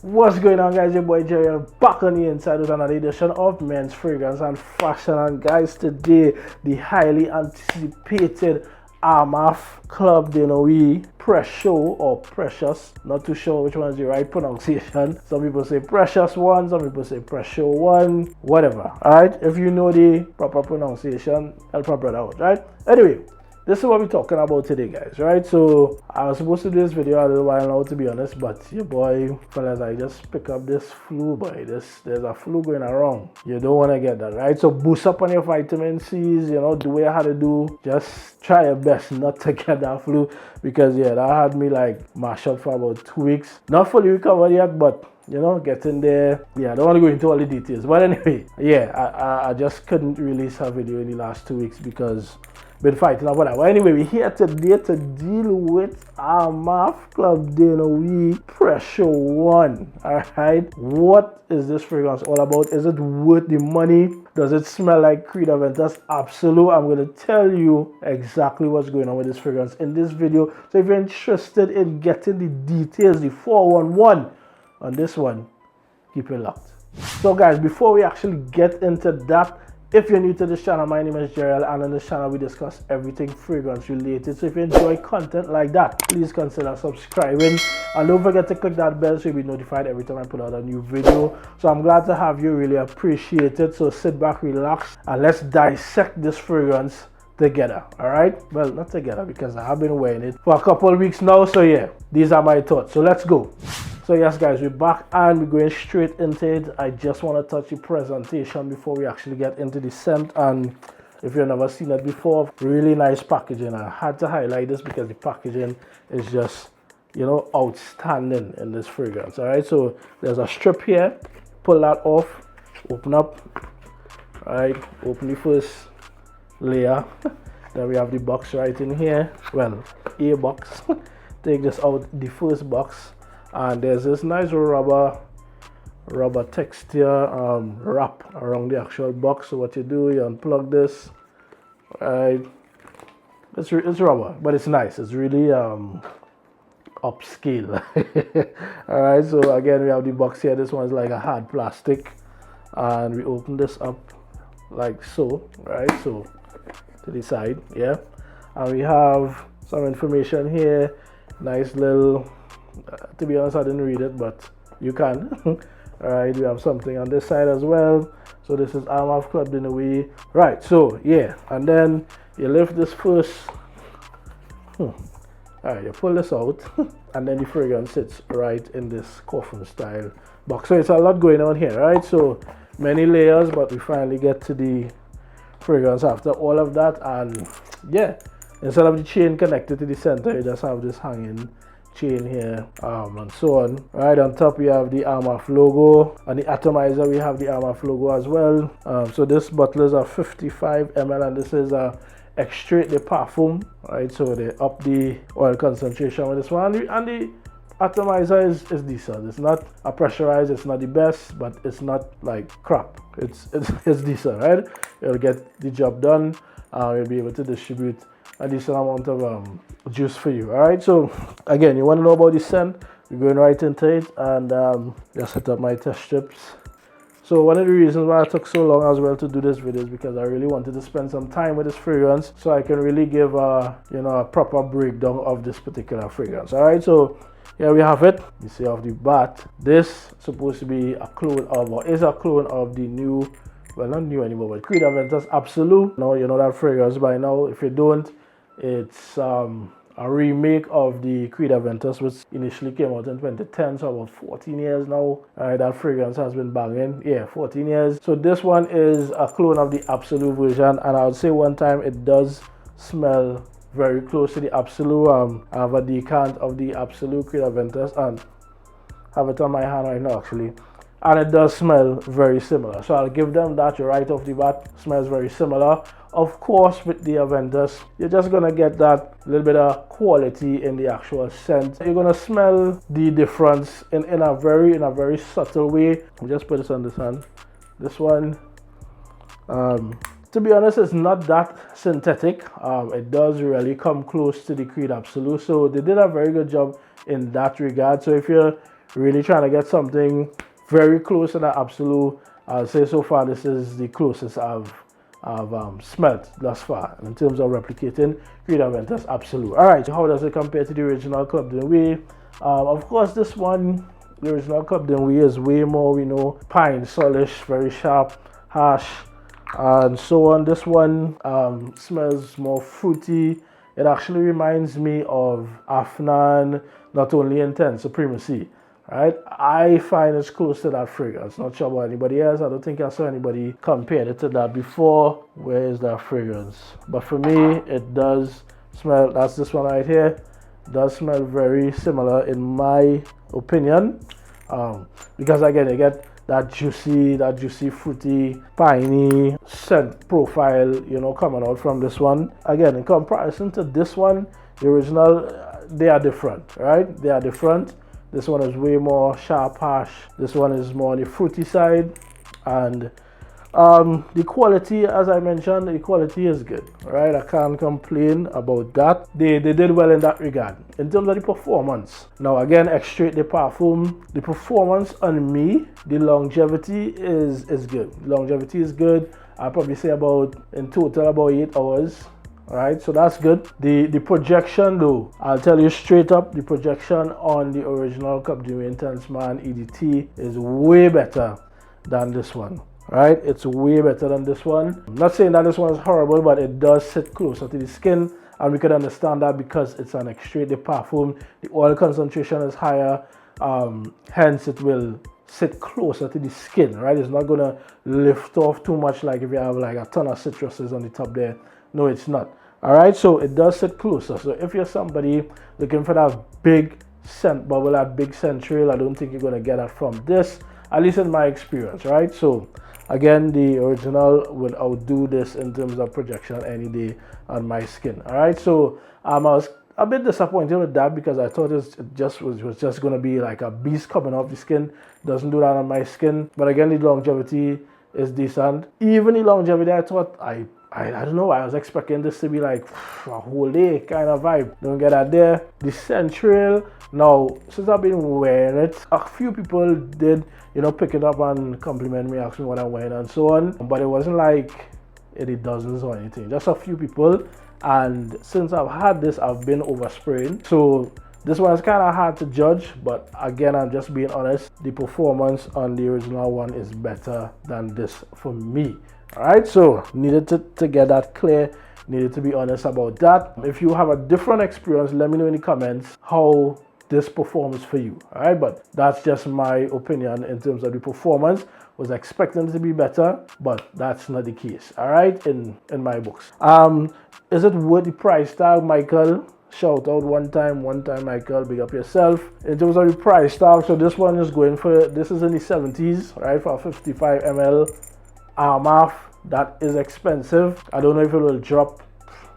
What's going on, guys? Your boy Jerry, I'm back on the inside with another edition of Men's Fragrance and Fashion. And guys, today the highly anticipated Armaf Club de Nuit Precieux or Precious, not too sure which one is the right pronunciation. Some people say Precious one, some people say Precieux one, whatever. Alright, if you know the proper pronunciation, help my brother out, right? Anyway, this is what we're talking about today, guys, right? So I was supposed to do this video a little while now, to be honest, but your boy, fellas, I just pick up this flu, boy. There's a flu going around. You don't want to get that, right? So boost up on your vitamin C's, you know, do what you had to do. Just try your best not to get that flu, because yeah, that had me like mashed up for about 2 weeks. Not fully recovered yet, but you know, getting there. Yeah, I don't want to go into all the details, but anyway, yeah, I just couldn't release a video in the last 2 weeks because been fighting or whatever. Anyway, we're here today to deal with Armaf Club de Nuit Precieux 1. Alright, what is this fragrance all about? Is it worth the money? Does it smell like Creed Aventus? Absolute. I'm going to tell you exactly what's going on with this fragrance in this video. So if you're interested in getting the details, the 411 on this one, keep it locked. So guys, before we actually get into that, if you're new to this channel, my name is Gerald, and on this channel we discuss everything fragrance related. So if you enjoy content like that, please consider subscribing, and don't forget to click that bell so you'll be notified every time I put out a new video. So I'm glad to have you, really appreciate it. So sit back, relax, and let's dissect this fragrance together. All right, well, not together because I have been wearing it for a couple of weeks now. So yeah, these are my thoughts. So let's go. So yes, guys, we're back and we're going straight into it. I just want to touch the presentation before we actually get into the scent. And if you've never seen it before, really nice packaging. I had to highlight this because the packaging is just, you know, outstanding in this fragrance. All right, so there's a strip here. Pull that off, open up. All right, open the first layer. Then we have the box right in here. Well, a box. Take this out, the first box. And there's this nice rubber texture wrap around the actual box. So what you do, you unplug this. Right, it's rubber, but it's nice. It's really upscale. All right, so again we have the box here. This one's like a hard plastic, and we open this up like so. Right, so to the side, yeah, and we have some information here. Nice little. To be honest, I didn't read it, but you can. All right, we have something on this side as well. So this is Armaf Club de Nuit. Right, so yeah, and then you lift this first. All right, you pull this out, and then the fragrance sits right in this coffin style box. So it's a lot going on here, right? So many layers, but we finally get to the fragrance after all of that. And yeah, instead of the chain connected to the center, you just have this hanging chain here, and so on. Right on top we have the Armaf logo, and the atomizer we have the Armaf logo as well. So this bottle is a 55 ml, and this is a extrait de parfum. Right, so they up the oil concentration with this one, and the atomizer is decent. It's not a pressurized, it's not the best, but it's not like crap. It's decent, right? It'll get the job done. You'll be able to distribute a decent amount of juice for you. All right, so again, you want to know about the scent, we're going right into it, and just set up my test strips. So one of the reasons why I took so long as well to do this video is because I really wanted to spend some time with this fragrance so I can really give a, you know, a proper breakdown of this particular fragrance. All right, so here we have it. You see off the bat, this is supposed to be a clone of, or is a clone of the new, well, not new anymore, but Creed Aventus Absolute. Now you know that fragrance by now. If you don't, it's a remake of the Creed Aventus, which initially came out in 2010, so about 14 years now. That fragrance has been banging, yeah, 14 years. So this one is a clone of the Absolute version, and I would say one time it does smell very close to the Absolute. I have a decant of the Absolute Creed Aventus, and have it on my hand right now actually, and it does smell very similar. So I'll give them that right off the bat. Smells very similar. Of course, with the Aventus, you're just gonna get that little bit of quality in the actual scent. You're gonna smell the difference in a very subtle way. I'll just put this on this hand. This one, to be honest, it's not that synthetic. It does really come close to the Creed Absolute, so they did a very good job in that regard. So if you're really trying to get something very close to that Absolute, I'll say so far this is the closest I've smelt thus far in terms of replicating Creed Aventus Absolute. Alright, so how does it compare to the original Club de Nuit? Of course, this one, the original Club de Nuit, is way more, we know, pine, solish, very sharp, harsh, and so on. This one smells more fruity. It actually reminds me of Afnan, Not Only Intense Supremacy. Right, I find it's close to that fragrance. Not sure about anybody else. I don't think I saw anybody compared it to that before. Where is that fragrance? But for me, it does smell. That's this one right here. It does smell very similar in my opinion, because again, you get that juicy, fruity, piney scent profile, you know, coming out from this one. Again, in comparison to this one, the original, they are different, right? They are different. This one is way more sharp, harsh. This one is more on the fruity side. And the quality, as I mentioned, the quality is good, right? I can't complain about that. They did well in that regard. In terms of the performance, now again, extract the perfume. The performance on me, the longevity is good. The longevity is good. I'll probably say about, in total, about 8 hours. Alright, so that's good. The projection though, I'll tell you straight up, the projection on the original Club de Nuit Intense Man EDT is way better than this one. Right, it's way better than this one. I'm not saying that this one is horrible, but it does sit closer to the skin, and we could understand that because it's an extracted perfume. The oil concentration is higher, hence it will sit closer to the skin. Right, it's not gonna lift off too much like if you have like a ton of citruses on the top there. No, it's not. Alright, so it does sit closer. So if you're somebody looking for that big scent bubble, that big scent trail, I don't think you're going to get that from this, at least in my experience, right? So again, the original would outdo this in terms of projection any day on my skin. Alright, so I was a bit disappointed with that because I thought it was just going to be like a beast coming off the skin. Doesn't do that on my skin. But again, the longevity is decent. Even the longevity, I thought, I don't know, I was expecting this to be like a whole day kind of vibe. Don't get that there. The scent trail, now, since I've been wearing it, a few people did, you know, pick it up and compliment me, ask me what I'm wearing and so on. But it wasn't like any dozens or anything, just a few people. And since I've had this, I've been overspraying. So this one is kind of hard to judge, but again, I'm just being honest. The performance on the original one is better than this for me. Alright, so needed to get that clear, needed to be honest about that. If you have a different experience, let me know in the comments how this performs for you. Alright, but that's just my opinion in terms of the performance. Was expecting it to be better, but that's not the case. Alright, in my books. Is it worth the price tag, Michael? Shout out one time, Michael, big up yourself. In terms of the price tag, so this one is going for, this is in the 70s, right, for a 55 ml Armaf. That is expensive. I don't know if it will drop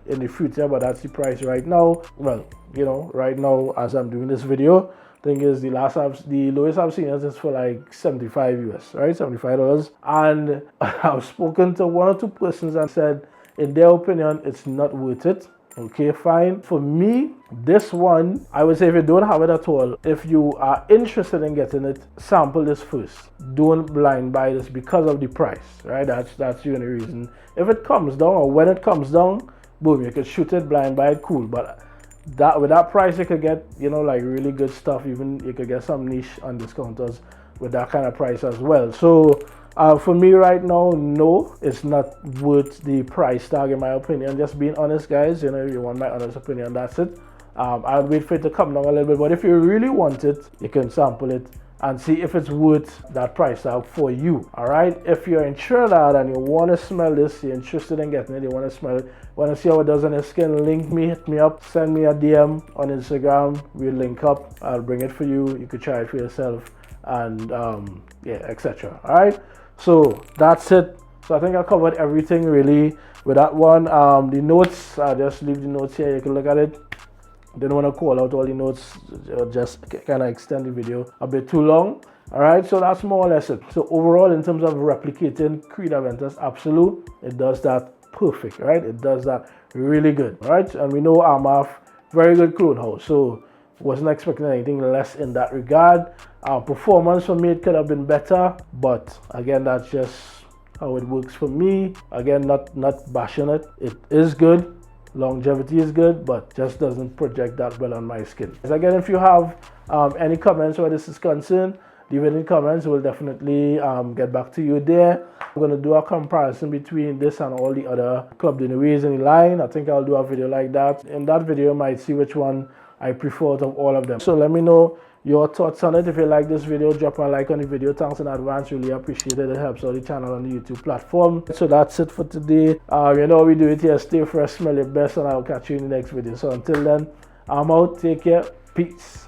in the future, but that's the price right now. Well, you know, right now as I'm doing this video, thing is the lowest I've seen is for like 75 US, right? $75. And I've spoken to 1 or 2 persons and said, in their opinion, it's not worth it. Okay, fine. For me, this one, I would say if you don't have it at all, if you are interested in getting it, sample this first. Don't blind buy this because of the price, right? That's the only reason. If it comes down or when it comes down, boom, you could shoot it, blind buy it, cool. But that with that price, you could get, you know, like really good stuff. Even you could get some niche on discounters with that kind of price as well. So for me right now, no, it's not worth the price tag in my opinion. Just being honest, guys, you know, if you want my honest opinion, that's it. I'll wait for it to come down a little bit, but if you really want it, you can sample it and see if it's worth that price tag for you. All right, if you're in Trinidad and you want to smell this, you're interested in getting it, you want to smell it, want to see how it does on your skin, link me, hit me up, send me a DM on Instagram, we'll link up, I'll bring it for you, you could try it for yourself, and yeah, etc. All right, so that's it. So I think I covered everything really with that one. The notes, I'll just leave the notes here, you can look at it. Didn't want to call out all the notes, just kind of extend the video a bit too long. All right, so that's more or less it. So overall, in terms of replicating Creed Aventus Absolute, it does that perfect, right? It does that really good, right? And we know Armaf, very good clone house. So wasn't expecting anything less in that regard. Performance for me, it could have been better, but again, that's just how it works for me. Again, not bashing it. It is good. Longevity is good, but just doesn't project that well on my skin. So again, if you have any comments where this is concerned, leave it in comments. We'll definitely get back to you there. I'm going to do a comparison between this and all the other Club de Nuits in the line. I think I'll do a video like that. In that video, you might see which one I prefer out of all of them. So let me know your thoughts on it. If you like this video, drop a like on the video. Thanks in advance, really appreciate it. It helps out the channel on the YouTube platform. So that's it for today. You know we do it here. Stay fresh, smell your best, and I'll catch you in the next video. So until then, I'm out. Take care. Peace.